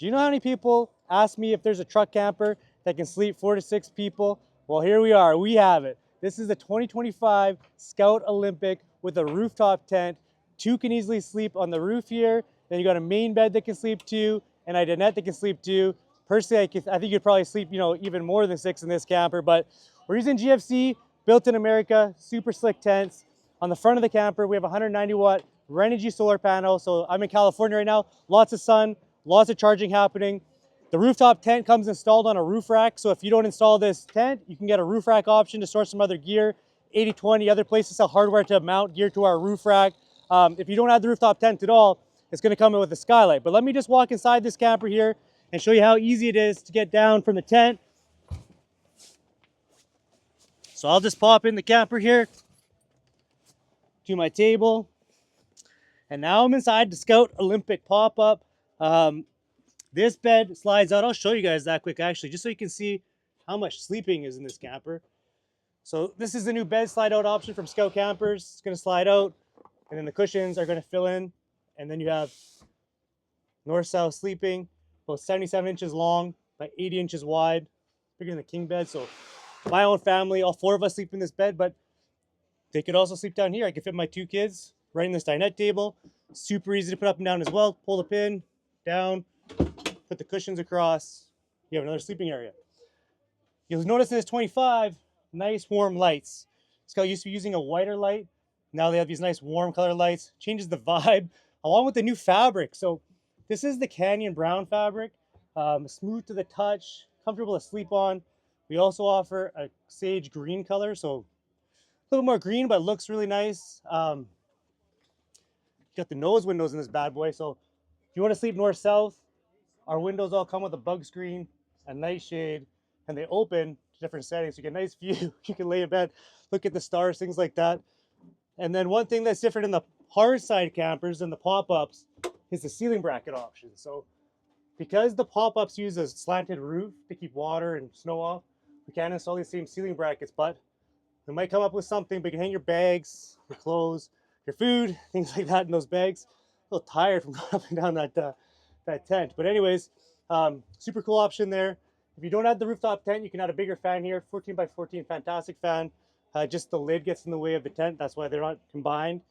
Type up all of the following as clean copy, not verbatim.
Do you know how many people ask me if there's a truck camper that can sleep 4 to 6 people? Well, here we are. We have it. This is a 2025 Scout Olympic with a rooftop tent. 2 can easily sleep on the roof here. Then you got a main bed that can sleep 2 and a dinette that can sleep 2. Personally, I think you'd probably sleep, even more than 6 in this camper, but we're using GFC, built in America, super slick tents. On the front of the camper, we have a 190 watt Renogy solar panel. So I'm in California right now, lots of sun, lots of charging happening. The rooftop tent comes installed on a roof rack. So if you don't install this tent, you can get a roof rack option to store some other gear. 80/20, other places sell hardware to mount gear to our roof rack. If you don't have the rooftop tent at all, it's gonna come in with a skylight. But let me just walk inside this camper here and show you how easy it is to get down from the tent. So I'll just pop in the camper here to my table. And now I'm inside the Scout Olympic pop-up. This bed slides out. I'll show you guys that quick actually, just so you can see how much sleeping is in this camper. So this is the new bed slide out option from Scout Campers. It's gonna slide out and then the cushions are gonna fill in. And then you have north-south sleeping, about 77 inches long by 80 inches wide, bigger than the king bed. So my own family, all 4 of us sleep in this bed, but they could also sleep down here. I could fit my 2 kids right in this dinette table. Super easy to put up and down as well. Pull the pin down, put the cushions across. You have another sleeping area. You'll notice in this 25, nice warm lights. Scout used to be using a whiter light. Now they have these nice warm color lights. Changes the vibe along with the new fabric. So this is the Canyon Brown fabric. Smooth to the touch, comfortable to sleep on. We also offer a sage green color. So a little more green, but it looks really nice. Got the nose windows in this bad boy. So if you want to sleep north-south, our windows all come with a bug screen, a night shade, and they open to different settings. You get a nice view. You can lay in bed, look at the stars, things like that. And then one thing that's different in the hard side campers and the pop-ups is the ceiling bracket option. So because the pop-ups use a slanted roof to keep water and snow off, we can't install these same ceiling brackets, but we might come up with something, but you can hang your bags, your clothes, your food, things like that in those bags. A little tired from going up and down that tent. But anyways, super cool option there. If you don't have the rooftop tent, you can add a bigger fan here, 14 by 14, fantastic fan. Just the lid gets in the way of the tent. That's why they're not combined.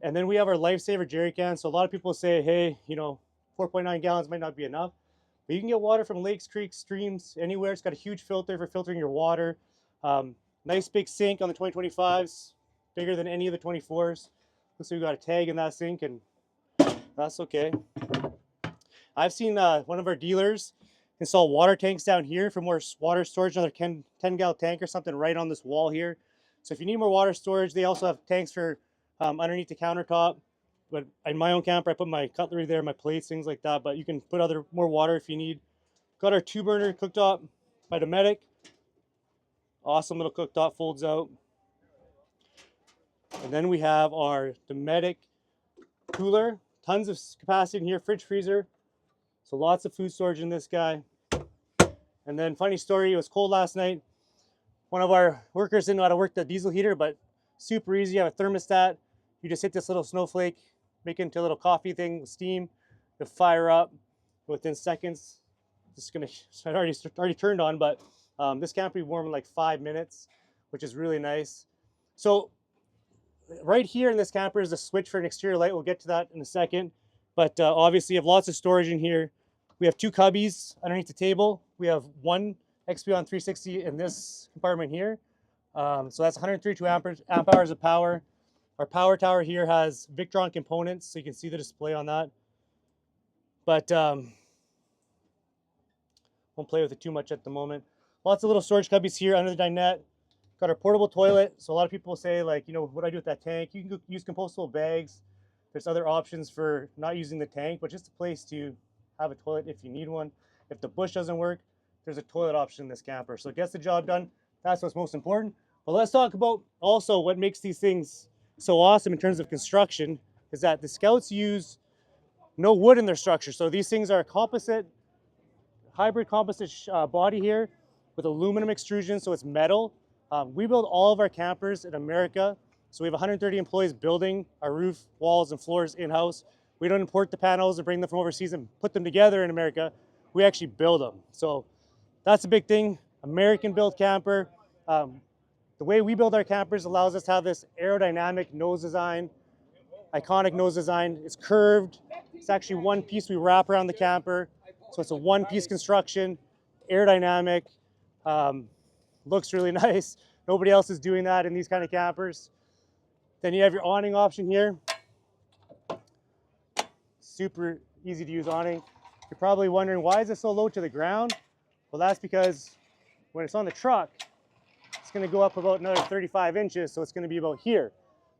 And then we have our Lifesaver Jerrycan. So a lot of people say, hey, 4.9 gallons might not be enough. But you can get water from lakes, creeks, streams, anywhere. It's got a huge filter for filtering your water. Nice big sink on the 2025s. Bigger than any of the 24s. Looks like we got a tag in that sink, and that's okay. I've seen one of our dealers install water tanks down here for more water storage, another 10 gallon tank or something right on this wall here. So if you need more water storage, they also have tanks for underneath the countertop. But in my own camper, I put my cutlery there, my plates, things like that. But you can put more water if you need. Got our 2-burner cooktop by Dometic. Awesome little cooktop, folds out. And then we have our Dometic cooler, tons of capacity in here, fridge, freezer. So lots of food storage in this guy. And then funny story, it was cold last night. One of our workers didn't know how to work the diesel heater, but super easy. You have a thermostat. You just hit this little snowflake, make it into a little coffee thing with steam. It'll fire up within seconds. It's already turned on, but this camper will be warm in like 5 minutes, which is really nice. So right here in this camper is a switch for an exterior light. We'll get to that in a second. But obviously you have lots of storage in here. We have 2 cubbies underneath the table. We have 1 XPON 360 in this compartment here. So that's 132 amp hours of power. Our power tower here has Victron components, so you can see the display on that. But won't play with it too much at the moment. Lots of little storage cubbies here under the dinette. Got our portable toilet. So a lot of people say, like, what do I do with that tank? You can use compostable bags. There's other options for not using the tank, but just a place to have a toilet if you need one. If the bush doesn't work, there's a toilet option in this camper. So it gets the job done. That's what's most important. But let's talk about also what makes these things so awesome in terms of construction is that the Scouts use no wood in their structure. So these things are composite, hybrid composite body here with aluminum extrusion, so it's metal. We build all of our campers in America. So we have 130 employees building our roof, walls, and floors in-house. We don't import the panels and bring them from overseas and put them together in America. We actually build them. So that's a big thing. American built camper. The way we build our campers allows us to have this aerodynamic nose design, iconic nose design. It's curved. It's actually one piece we wrap around the camper. So it's a one-piece construction, aerodynamic, looks really nice. Nobody else is doing that in these kind of campers. Then you have your awning option here. Super easy to use awning. You're probably wondering, why is it so low to the ground? Well, that's because when it's on the truck, it's going to go up about another 35 inches, so it's going to be about here.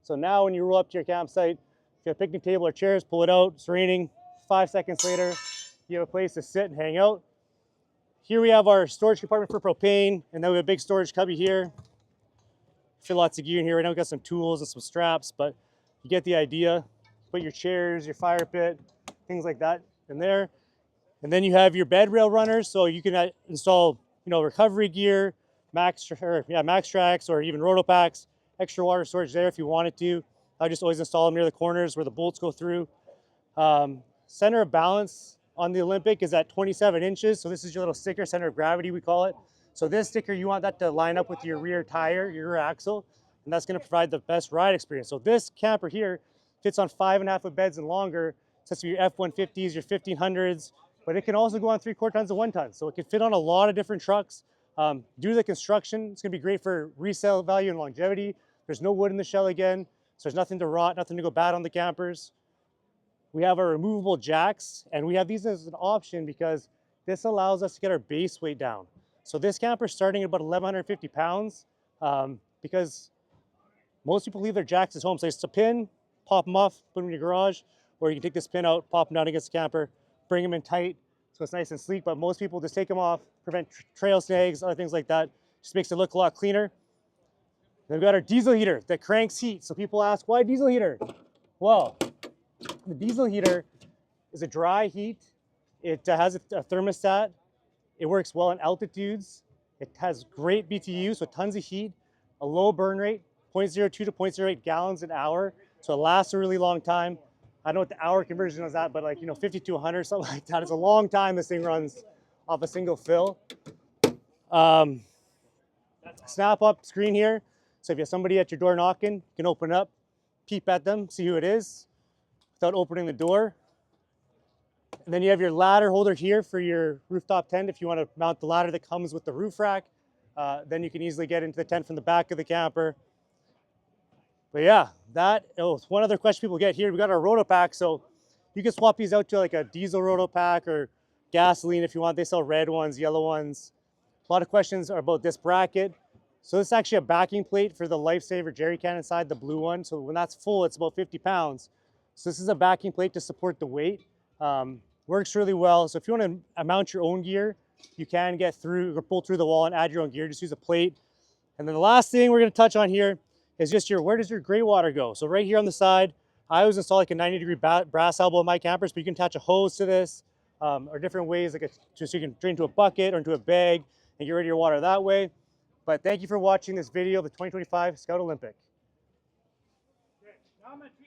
So now when you roll up to your campsite, if you have a picnic table or chairs, pull it out, it's raining, 5 seconds later, you have a place to sit and hang out. Here we have our storage compartment for propane, and then we have a big storage cubby here. Fit lots of gear in here. Right now we've got some tools and some straps, but you get the idea. Put your chairs, your fire pit, things like that in there. And then you have your bed rail runners, so you can install, recovery gear, max tracks, or even roto packs, extra water storage there if you wanted to. I just always install them near the corners where the bolts go through. Center of balance on the Olympic is at 27 inches. So this is your little sticker, center of gravity, we call it. So this sticker, you want that to line up with your rear tire, your rear axle, and that's gonna provide the best ride experience. So this camper here fits on 5.5 foot beds and longer. So that's your F-150s, your 1500s, but it can also go on 3/4 tons and 1 ton. So it can fit on a lot of different trucks. Due to the construction, it's gonna be great for resale value and longevity. There's no wood in the shell again, so there's nothing to rot, nothing to go bad on the campers. We have our removable jacks, and we have these as an option because this allows us to get our base weight down. So this camper is starting at about 1,150 pounds because most people leave their jacks at home. So it's a pin, pop them off, put them in your garage, or you can take this pin out, pop them down against the camper, bring them in tight so it's nice and sleek, but most people just take them off, prevent trail snags, other things like that. Just makes it look a lot cleaner. Then we've got our diesel heater that cranks heat. So people ask, why diesel heater? Well, the diesel heater is a dry heat. It has a thermostat. It works well in altitudes. It has great BTU, so tons of heat, a low burn rate, 0.02 to 0.08 gallons an hour. So it lasts a really long time. I don't know what the hour conversion is at, but 50 to 100, something like that. It's a long time this thing runs off a single fill. Snap up screen here. So if you have somebody at your door knocking, you can open up, peep at them, see who it is without opening the door. And then you have your ladder holder here for your rooftop tent. If you want to mount the ladder that comes with the roof rack, then you can easily get into the tent from the back of the camper. But yeah, one other question people get here. We got our roto pack, so you can swap these out to like a diesel roto pack or gasoline if you want. They sell red ones, yellow ones. A lot of questions are about this bracket. So this is actually a backing plate for the Lifesaver Jerrycan inside, the blue one. So when that's full, it's about 50 pounds. So this is a backing plate to support the weight. Works really well. So if you want to mount your own gear, you can get through or pull through the wall and add your own gear. Just use a plate. And then the last thing we're going to touch on here is just where does your gray water go? So right here on the side, I always install like a 90-degree brass elbow in my campers, but you can attach a hose to this or different ways, just so you can drain into a bucket or into a bag and get rid of your water that way. But thank you for watching this video of the 2025 Scout Olympic. Okay, now I'm going to